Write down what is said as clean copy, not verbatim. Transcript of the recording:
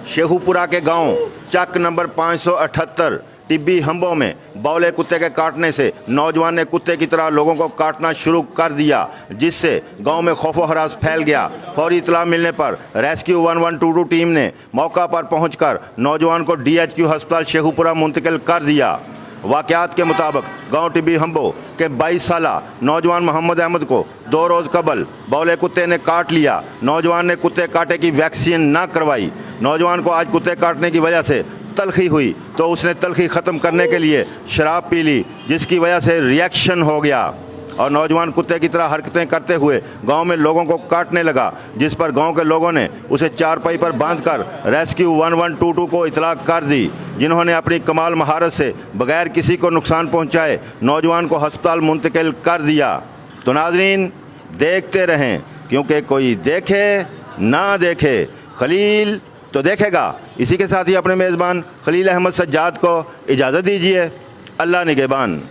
शेखुपुरा के गांव चक नंबर 578 टिब्बी हम्बों में बौले कुत्ते के काटने से नौजवान ने कुत्ते की तरह लोगों को काटना शुरू कर दिया, जिससे गांव में खौफो हरास फैल गया। फौरी इतला मिलने पर रेस्क्यू 1122 टीम ने मौका पर पहुंचकर नौजवान को DHQ अस्पताल शेखुपुरा मुंतकिल कर दिया। वाक़यात के मुताबिक गांव टिब्बी हम्बो के 22 साला नौजवान मोहम्मद अहमद को 2 रोज़ कबल बौले कुत्ते ने काट लिया। नौजवान ने कुत्ते काटे की वैक्सीन ना करवाई। नौजवान को आज कुत्ते काटने की वजह से तलखी हुई तो उसने तलखी ख़त्म करने के लिए शराब पी ली, जिसकी वजह से रिएक्शन हो गया और नौजवान कुत्ते की तरह हरकतें करते हुए गांव में लोगों को काटने लगा, जिस पर गांव के लोगों ने उसे चारपाई पर बांधकर रेस्क्यू 1122 को इतला कर दी, जिन्होंने अपनी कमाल महारत से बगैर किसी को नुकसान पहुंचाए नौजवान को अस्पताल मुंतकिल कर दिया। तो नाज़रीन, देखते रहें, क्योंकि कोई देखे ना देखे खलील तो देखेगा। इसी के साथ ही अपने मेज़बान खलील अहमद सज्जाद को इजाज़त दीजिए। अल्लाह निगहबान।